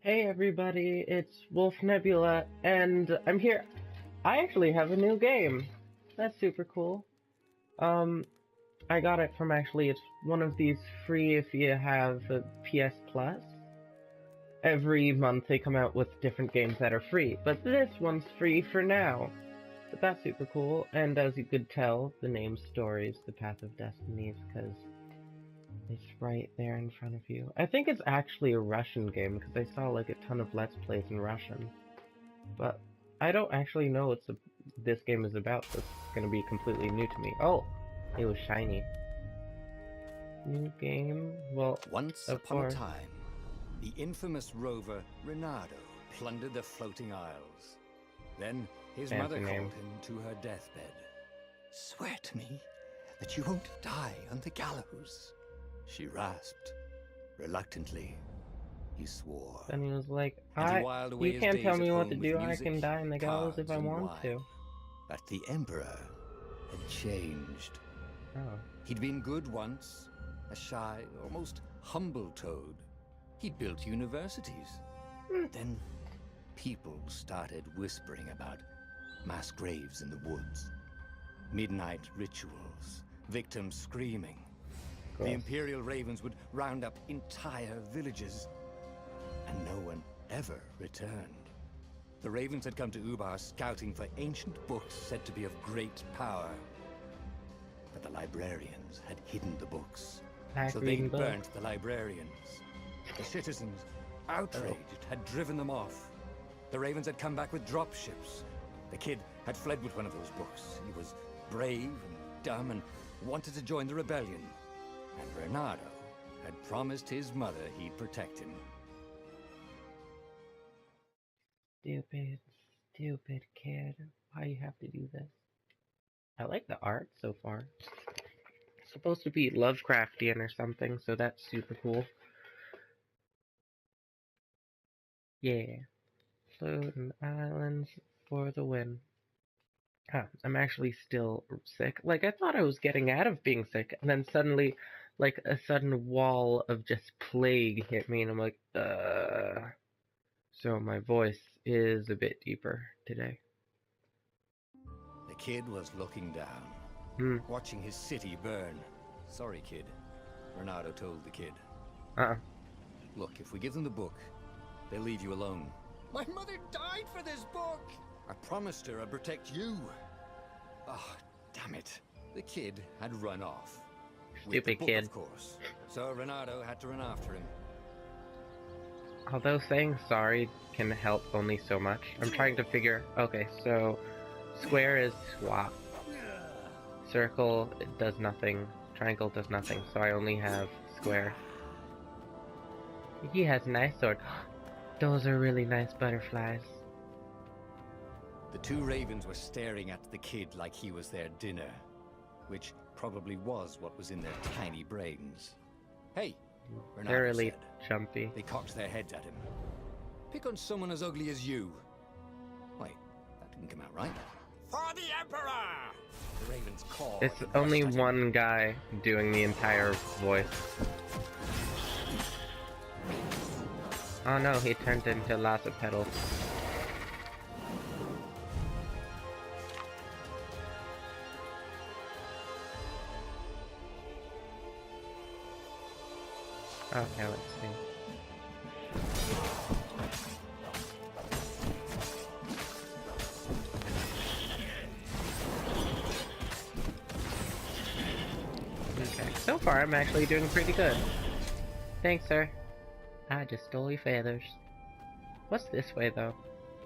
Hey everybody, it's Wolf Nebula, and I'm here. I actually have a new game. That's super cool. I got it from it's one of these free if you have a PS Plus. Every month they come out with different games that are free, but this one's free for now. But that's super cool, and as you could tell, the name Stories, The Path of Destinies, because it's right there in front of you. I think it's actually a Russian game, because I saw like a ton of Let's Plays in Russian. But I don't actually know what this game is about, so it's gonna be completely new to me. Oh! It was shiny. New game? Well, once upon a time, the infamous rover Renato plundered the floating isles. Then his mother called him to her deathbed. "Swear to me that you won't die on the gallows," she rasped. Reluctantly, he swore. Then he was like, you can't tell me what to do, I can die in the gallows if I want to. But the Emperor had changed. Oh. He'd been good once, a shy, almost humble toad. He'd built universities. Then people started whispering about mass graves in the woods, midnight rituals, victims screaming. The Imperial Ravens would round up entire villages, and no one ever returned. The Ravens had come to Ubar scouting for ancient books said to be of great power. But the librarians had hidden the books, so they burnt the librarians. The citizens, outraged, had driven them off. The Ravens had come back with dropships. The kid had fled with one of those books. He was brave and dumb and wanted to join the rebellion. And Renato had promised his mother he'd protect him. Stupid kid. Why you have to do this? I like the art so far. It's supposed to be Lovecraftian or something, so that's super cool. Yeah. Floating islands for the win. I'm actually still sick. Like, I thought I was getting out of being sick, and then suddenly, like, a sudden wall of just plague hit me, and I'm like, So my voice is a bit deeper today. The kid was looking down, watching his city burn. "Sorry, kid," Renato told the kid. "Look, if we give them the book, they'll leave you alone." "My mother died for this book! I promised her I'd protect you." Oh, damn it. The kid had run off. Stupid kid. Of course. So Renato had to run after him. Although saying sorry can help only so much, I'm trying to figure... Okay, so... Square is swap. Circle does nothing. Triangle does nothing, so I only have square. He has a nice sword. Those are really nice butterflies. The two ravens were staring at the kid like he was their dinner, which probably was what was in their tiny brains. "Hey," Renato They're really said. jumpy. They cocked their heads at him. "Pick on someone as ugly as you." Wait, that didn't come out right. "For the Emperor!" The ravens called. It's only one guy doing the entire voice. Oh no, he turned into lots of petals. Okay, let's see. Okay, so far I'm actually doing pretty good. Thanks, sir. I just stole your feathers. What's this way, though?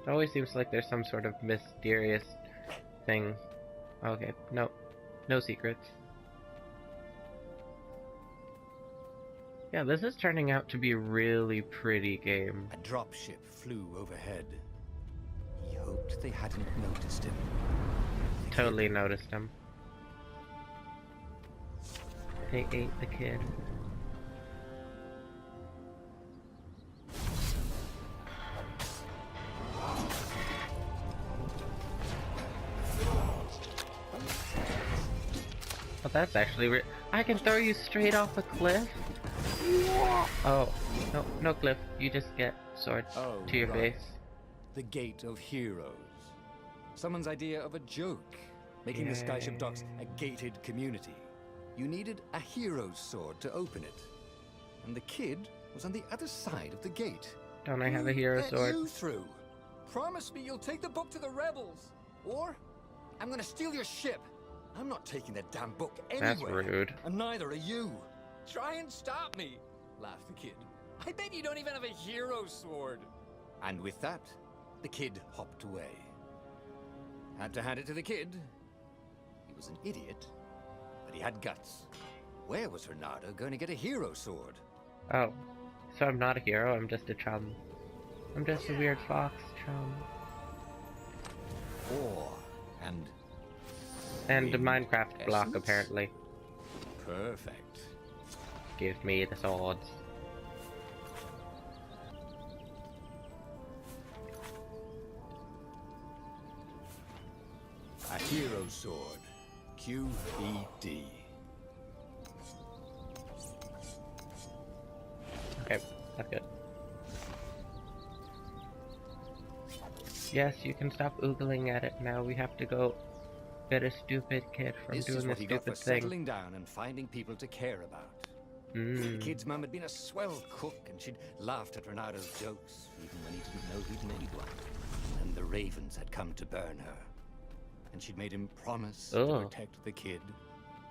It always seems like there's some sort of mysterious thing. Okay, nope. No secrets. Yeah, this is turning out to be a really pretty game. A dropship flew overhead. He hoped they hadn't noticed him. Totally noticed him. They ate the kid. Oh, that's actually I can throw you straight off a cliff? Oh. No, no, Cliff. You just get swords to your face. The Gate of Heroes. Someone's idea of a joke, making the Skyship Docks a gated community. You needed a hero's sword to open it. And the kid was on the other side of the gate. Don't I have a hero sword? You through. Promise me you'll take the book to the rebels. Or I'm gonna steal your ship. I'm not taking that damn book anywhere. That's rude. And neither are you. Try and stop me, laughed the kid. I bet you don't even have a hero sword. And with that, the kid hopped away. Had to hand it to the kid. He was an idiot, but he had guts. Where was Renata going to get a hero sword? Oh, so I'm not a hero, I'm just a chum. I'm just a weird fox chum. Ore and a Minecraft block, apparently. Perfect. Give me the swords. A hero sword. QED. Okay, that's good. Yes, you can stop oogling at it now. We have to go get a stupid kid from doing a stupid thing. Settling down and finding people to care about. The kid's mum had been a swell cook, and she'd laughed at Renato's jokes, even when he didn't know he'd made one. And the ravens had come to burn her. And she'd made him promise to protect the kid.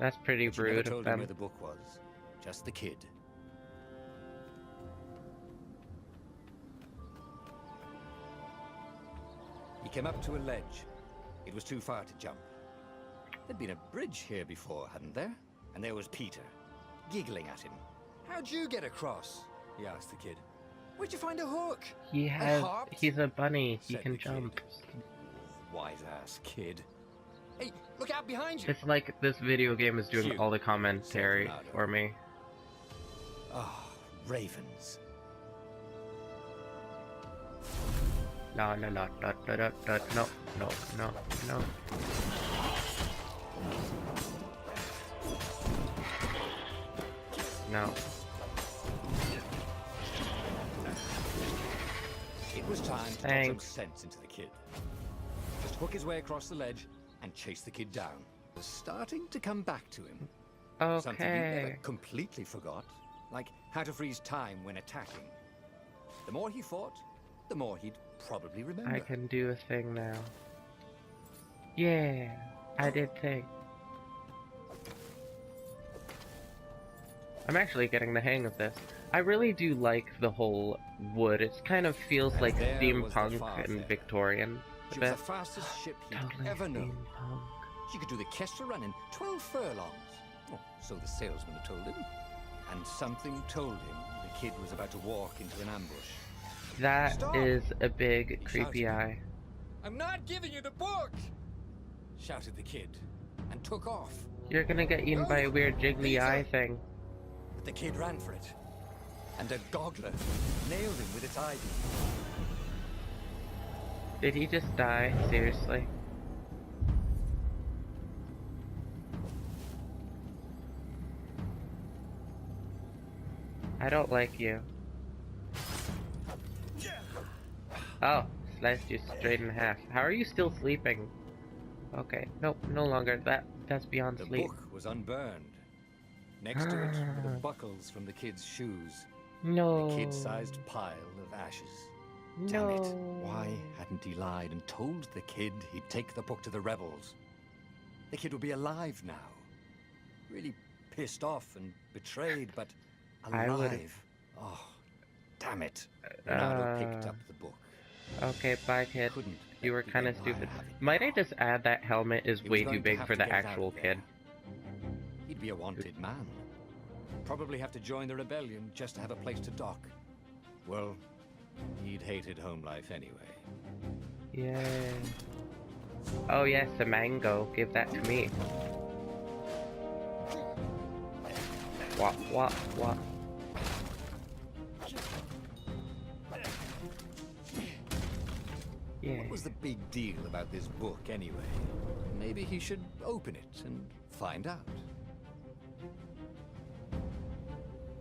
That's pretty rude of them. Told him where the book was. Just the kid. He came up to a ledge. It was too far to jump. There'd been a bridge here before, hadn't there? And there was Peter, giggling at him. How'd you get across? He asked the kid. Where'd you find a hook? He's a bunny. He can jump. Wise-ass kid. Hey, look out behind you! It's like this video game is doing all the commentary for me. Oh, ravens. No. No. It was time to put some sense into the kid. Just hook his way across the ledge and chase the kid down. It was starting to come back to him. Okay. Something he never completely forgot, like how to freeze time when attacking. The more he fought, the more he'd probably remember. I can do a thing now. Yeah, I did think. I'm actually getting the hang of this. I really do like the whole wood. It kind of feels like steampunk and Victorian. She was the fastest ship he'd ever known. Steampunk. She could do the Kestra run in 12 furlongs. Oh, so the salesman had told him. And something told him the kid was about to walk into an ambush. That is a big, creepy eye. I'm not giving you the book! Shouted the kid, and took off. You're gonna get eaten by a weird jiggly eye thing. But the kid ran for it, and a goggler nailed him with its eye beam. Did he just die? Seriously? I don't like you. Oh, sliced you straight in half. How are you still sleeping? Okay, nope, no longer. That's beyond sleep. The book was unburned. Next to it were the buckles from the kid's shoes. No. A kid-sized pile of ashes. No. Damn it. Why hadn't he lied and told the kid he'd take the book to the rebels? The kid would be alive now. Really pissed off and betrayed, but alive. Oh, damn it. Renato picked up the book. Okay, bye kid. You were kind of stupid. Might I just add that helmet is way too big for the actual kid? He'd be a wanted man. Probably have to join the rebellion just to have a place to dock. Well, he'd hated home life anyway. Yeah. Oh yes, a mango. Give that to me. What? Yeah. What was the big deal about this book anyway? Maybe he should open it and find out.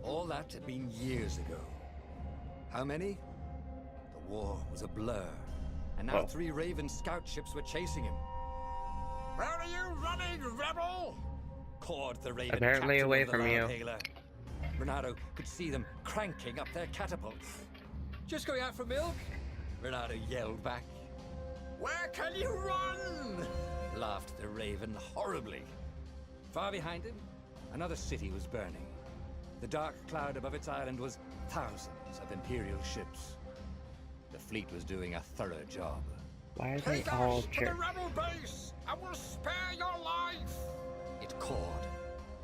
All that had been years ago. How many? The war was a blur, and now 3 Raven scout ships were chasing him. Where are you running, rebel? Cawed the Raven Apparently captain away of the from you. loudhailer. Renato could see them cranking up their catapults. Just going out for milk? Renato yelled back. Where can you run? Laughed the Raven horribly. Far behind him, another city was burning. The dark cloud above its island was thousands of Imperial ships. The fleet was doing a thorough job. Why are they all to the jerks? rebel base! I will spare your life! It cawed.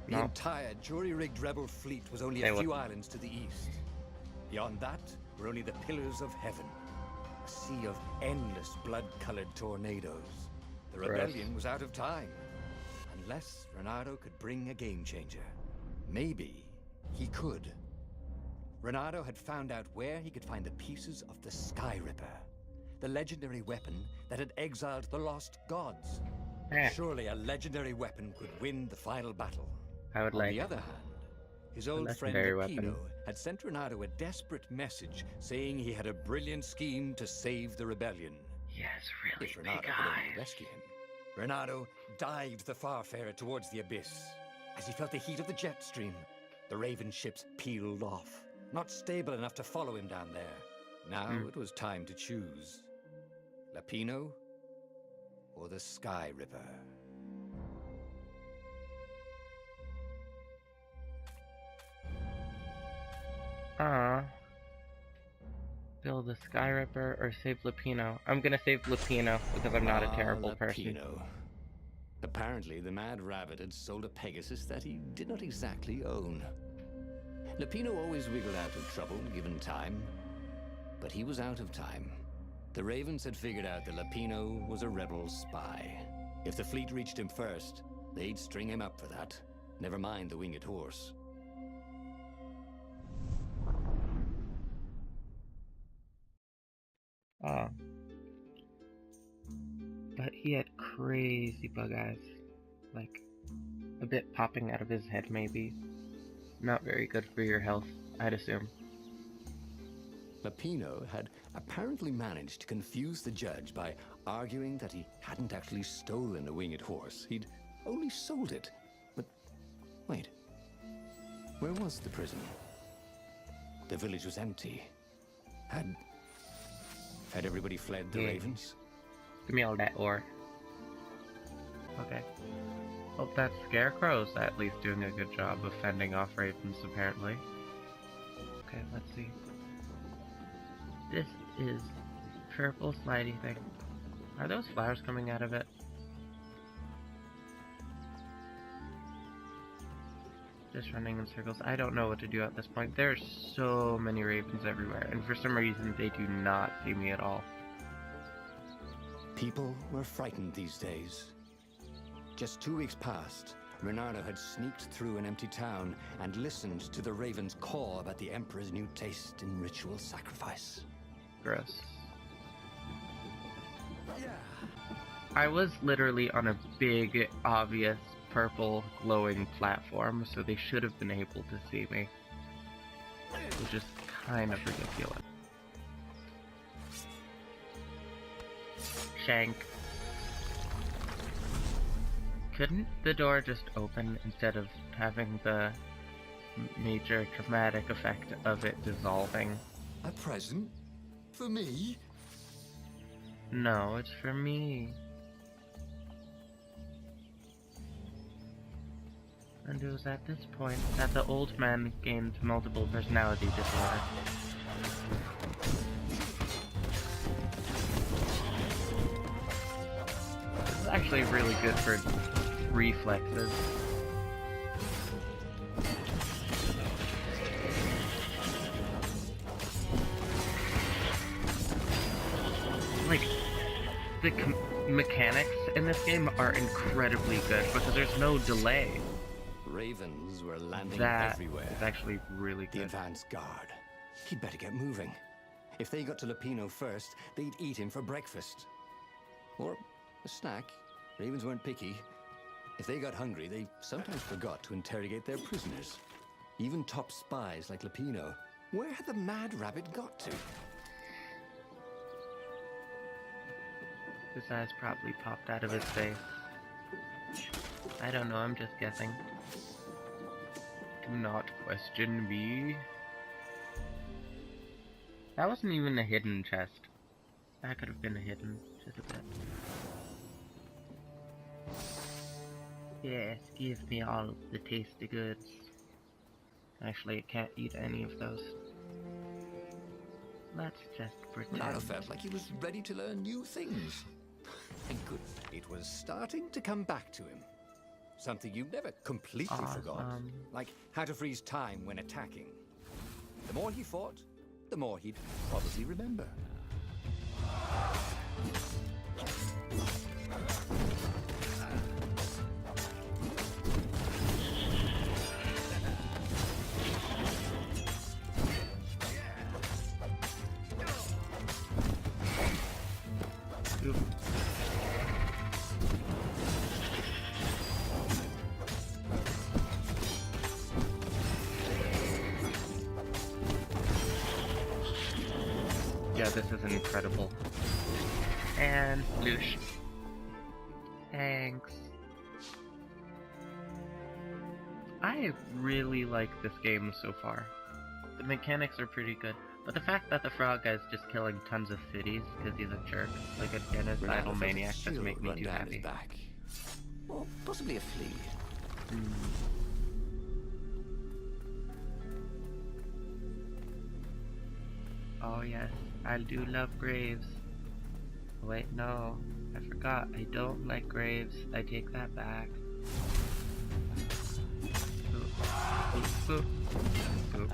The No. entire jury-rigged rebel fleet was only a few islands to the east. Beyond that were only the pillars of heaven. A sea of endless blood-colored tornadoes. The rebellion was out of time. Unless Renato could bring a game-changer. Maybe he could. Renato had found out where he could find the pieces of the Sky Ripper. The legendary weapon that had exiled the lost gods. Surely a legendary weapon could win the final battle. I would On like the other hand, his old friend legendary Lapino weapon. had sent Renato a desperate message saying he had a brilliant scheme to save the rebellion. Yes, really If Renato big could only eyes. rescue him. Renato dived the Farfarer towards the abyss. As he felt the heat of the jet stream, the Raven ships peeled off, not stable enough to follow him down there. Now it was time to choose. Lapino or the Sky Ripper? Build the Sky Ripper or save Lapino. I'm gonna save Lapino because I'm not a terrible person. Apparently, the Mad Rabbit had sold a Pegasus that he did not exactly own. Lapino always wiggled out of trouble given time, but he was out of time. The Ravens had figured out that Lapino was a rebel spy. If the fleet reached him first, they'd string him up for that. Never mind the winged horse. Oh. But he had crazy bug eyes. Like, a bit popping out of his head, maybe. Not very good for your health, I'd assume. Lapino had apparently managed to confuse the judge by arguing that he hadn't actually stolen a winged horse. He'd only sold it. But wait, where was the prison? The village was empty. Had everybody fled the Ravens? Give me all that ore. Okay. Well, that Scarecrow's at least doing a good job of fending off ravens, apparently. Okay, let's see. This is purple slidey thing. Are those flowers coming out of it? Just running in circles. I don't know what to do at this point. There are so many ravens everywhere, and for some reason they do not see me at all. People were frightened these days. Just 2 weeks past, Renato had sneaked through an empty town and listened to the ravens caw about the Emperor's new taste in ritual sacrifice. Gross. Yeah. I was literally on a big, obvious, purple, glowing platform, so they should have been able to see me. Which is kind of ridiculous. Shank. Couldn't the door just open instead of having the major dramatic effect of it dissolving? A present? For me? No, it's for me. And it was at this point that the old man gained multiple personality disorder. This is actually really good for reflexes. Like, the mechanics in this game are incredibly good because there's no delay. Ravens were landing That everywhere. is actually really The good. advance guard. He'd better get moving. If they got to Lapino first, they'd eat him for breakfast. Or a snack. Ravens weren't picky. If they got hungry, they sometimes forgot to interrogate their prisoners. Even top spies like Lapino. Where had the mad rabbit got to? His eyes probably popped out of his face. I don't know, I'm just guessing. Do not question me. That wasn't even a hidden chest. That could have been a hidden, just a bit. Yes, give me all of the tasty goods. Actually, I can't eat any of those. Let's just pretend. Renado felt like he was ready to learn new things. Thank goodness. It was starting to come back to him. Something you never completely forgot. Like how to freeze time when attacking. The more he fought, the more he'd probably remember. Yeah, this is incredible. And sploosh. Thanks. I really like this game so far. The mechanics are pretty good, but the fact that the frog guy's just killing tons of cities because he's a jerk, like a genocidal maniac, doesn't make me too happy. Back. Or possibly a flea. Oh yes, I do love graves. Wait, no. I forgot. I don't like graves. I take that back. Oop, oop, oop.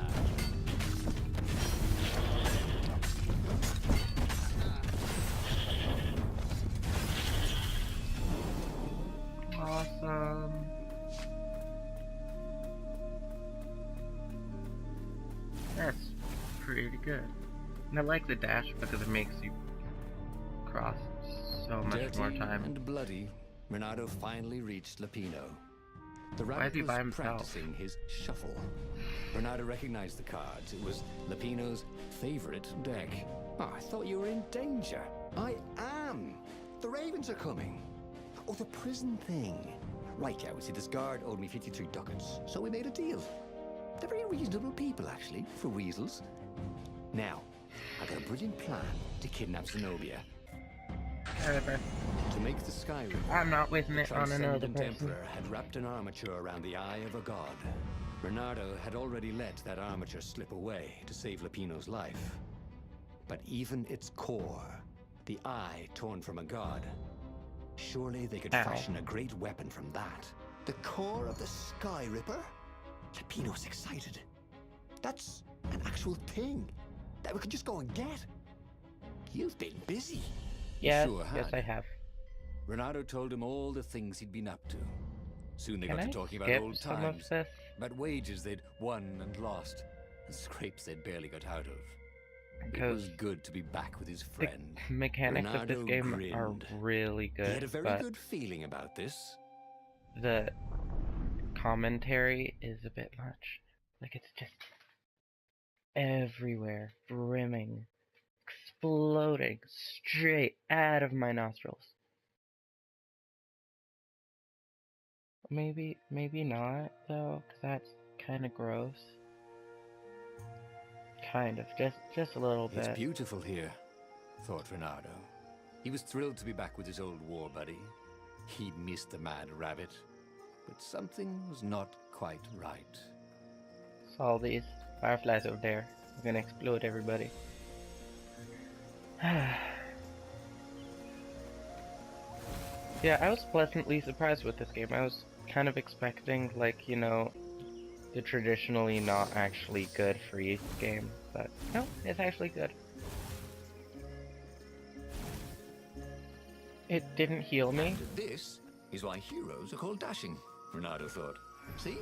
Awesome. That's pretty good. And I like the dash because it makes you cross so much Dirty more time. And bloody, Renado finally reached Lapino. The Why is rabbit he by was himself? practicing his shuffle. Renado recognized the cards. It was Lapino's favorite deck. Oh, I thought you were in danger. I am. The ravens are coming. Oh, the prison thing. Right, yeah, see, this guard owed me 53 ducats, so we made a deal. They're very reasonable people, actually, for weasels. Now, I got a brilliant plan to kidnap Zenobia. Whatever. To make the Sky River, I'm not wasting it on another Transcendent person. Emperor had wrapped an armature around the eye of a god. Bernardo had already let that armature slip away to save Lapino's life. But even its core, the eye torn from a god, surely they could Ow. fashion a great weapon from that. The core of the Sky Ripper? Lapino's excited. That's an actual thing that we could just go and get. You've been busy. Yes, Sure yes had. I have. Renado told him all the things he'd been up to. Soon they Can got to I talking about skip old some of times, this? about wages they'd won and lost, and scrapes they'd barely got out of. It Because was good to be back with his the friend. mechanics of this Bernardo game grinned. are really He had a good, very but good feeling about this. the commentary is a bit much. Like, it's just everywhere, brimming, exploding straight out of my nostrils. Maybe not, though, because that's kind of gross. Kind of, just a little It's bit. beautiful here, thought Renado. He was thrilled to be back with his old war buddy. He'd missed the mad rabbit, but something was not quite right. All these fireflies over there are gonna explode everybody. Yeah, I was pleasantly surprised with this game. I was kind of expecting, like, you know, the traditionally not actually good free game, but no, it's actually good. It didn't heal me. And this is why heroes are called dashing, Renado thought. See?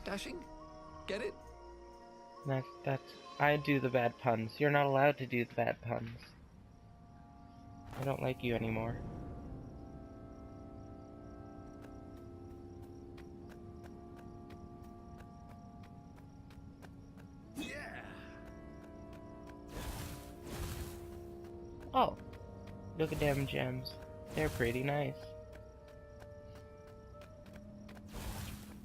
Dashing? Get it? That's I do the bad puns. You're not allowed to do the bad puns. I don't like you anymore. Yeah! Oh, look at them gems. They're pretty nice.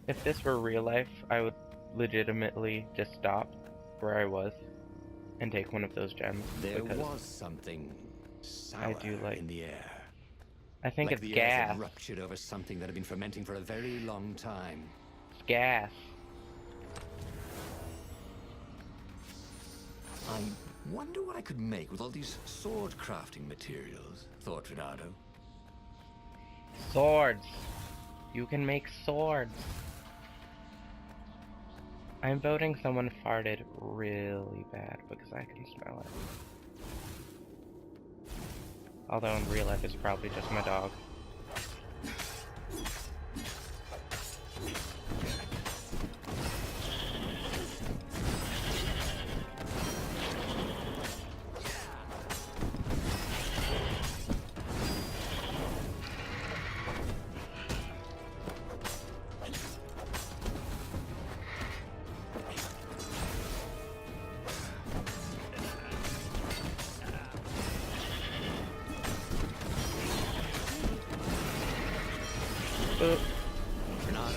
If this were real life, I would legitimately just stop where I was and take one of those gems. There was something sour I do like in the air. I think Like it's the gas. earth had ruptured over something that had been fermenting for a very long time. It's gas. I wonder what I could make with all these sword crafting materials, thought Renato. Swords. You can make swords. I'm voting someone farted really bad because I can smell it. Although in real life it's probably just my dog.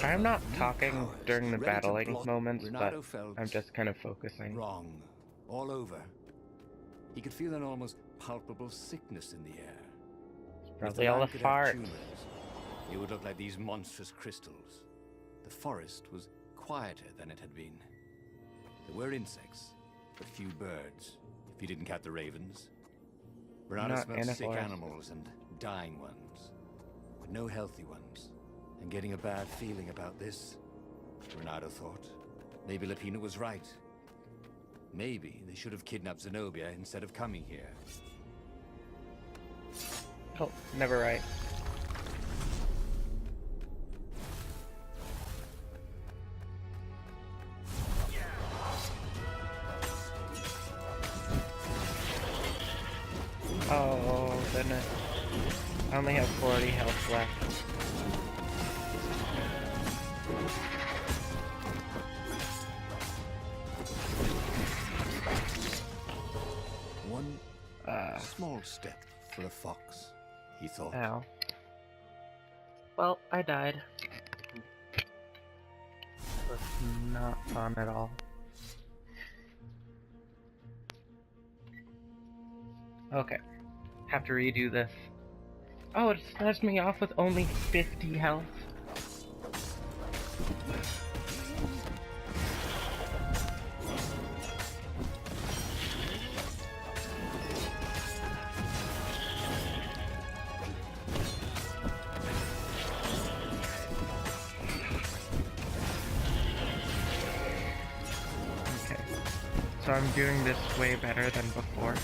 I'm not talking during the battling moments, but I'm just kind of focusing. Wrong, all over. He could feel an almost palpable sickness in the air. Probably all the farts. It would look like these monstrous crystals. The forest was quieter than it had been. There were insects, but few birds, if you didn't count the ravens. Renato smelled sick animals and dying ones, but no healthy ones. And getting a bad feeling about this, Renato thought. Maybe Lupino was right. Maybe they should have kidnapped Zenobia instead of coming here. Oh, never right. Oh, goodness. I only have 40 health left. One small step for a fox, he thought. Ow. Well, I died. It was not fun at all. Okay. Have to redo this. Oh, it starts me off with only 50 health. Okay. So I'm doing this way better than before.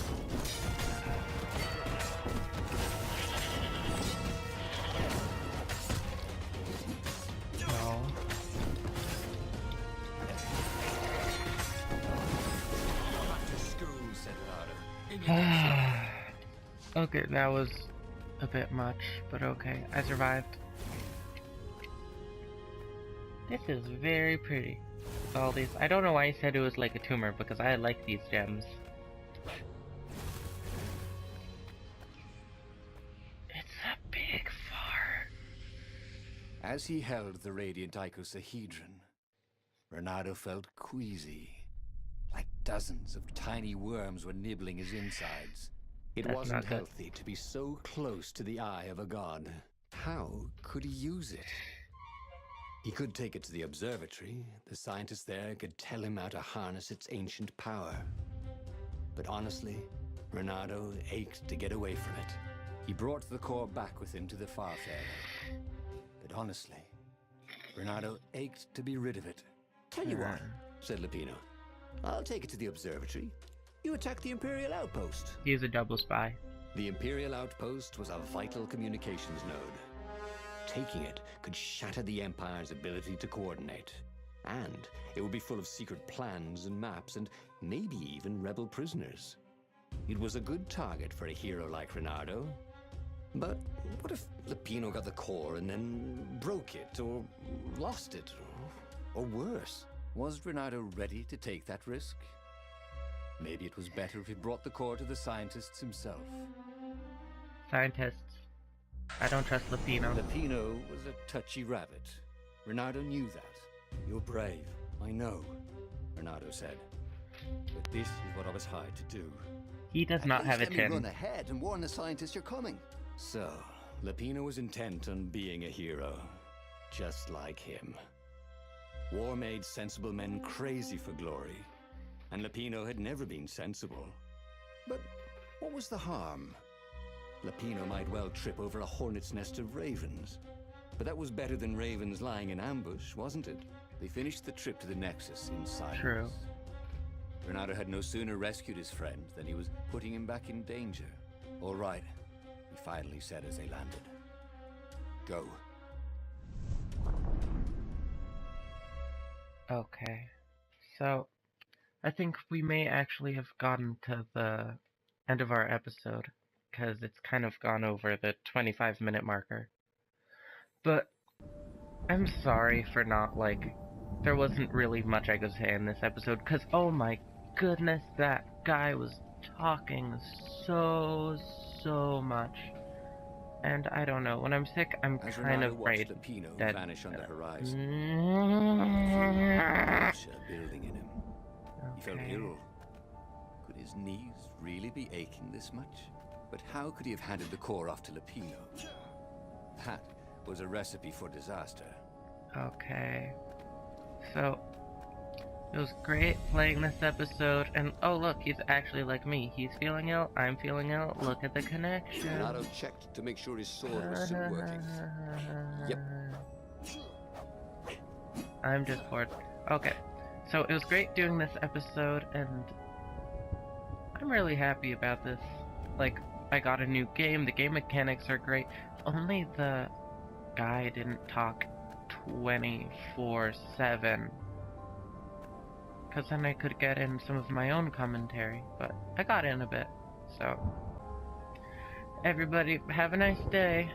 Okay, that was a bit much, but okay, I survived. This is very pretty. With all these, I don't know why he said it was like a tumor, because I like these gems. It's a big fart. As he held the radiant icosahedron, Renato felt queasy, like dozens of tiny worms were nibbling his insides. It wasn't healthy to be so close to the eye of a god. How could he use it? He could take it to the observatory. The scientists there could tell him how to harness its ancient power. But honestly, Renato ached to get away from it. He brought the core back with him to the Farfarer. But honestly, Renato ached to be rid of it. Tell you what, said Lupino. I'll take it to the observatory. You attack the Imperial outpost. He's a double spy. The Imperial outpost was a vital communications node. Taking it could shatter the Empire's ability to coordinate. And it would be full of secret plans and maps and maybe even rebel prisoners. It was a good target for a hero like Renato. But what if Lupino got the core and then broke it or lost it? Or worse, was Renato ready to take that risk? Maybe it was better if he brought the core to the scientists himself. Scientists. I don't trust Lupino. Lupino was a touchy rabbit. Renato knew that. You're brave, I know, Renato said. But this is what I was hired to do. He does not have a Let me run chin. ahead and warn the scientists you're coming. So, Lupino was intent on being a hero. Just like him. War made sensible men crazy for glory. And Lupino had never been sensible. But what was the harm? Lupino might well trip over a hornet's nest of ravens. But that was better than ravens lying in ambush, wasn't it? They finished the trip to the Nexus in silence. True. Renato had no sooner rescued his friend than he was putting him back in danger. All right, he finally said as they landed. Go. Okay. So, I think we may actually have gotten to the end of our episode, because it's kind of gone over the 25-minute marker. But, I'm sorry for not, there wasn't really much I could say in this episode, because, oh my goodness, that guy was talking so much. And I don't know, when I'm sick, I'm kind of afraid that... vanish on the horizon. Building in him. He felt ill. Could his knees really be aching this much? But how could he have handed the core off to Lupino? That was a recipe for disaster. Okay. So, it was great playing this episode, and oh look, he's actually like me. He's feeling ill, I'm feeling ill, look at the connection. Renato checked to make sure his sword was still working. Yep. I'm just bored. Okay, so it was great doing this episode, and I'm really happy about this. I got a new game, the game mechanics are great, only the guy didn't talk 24/7. Because then I could get in some of my own commentary, but I got in a bit, so... Everybody, have a nice day.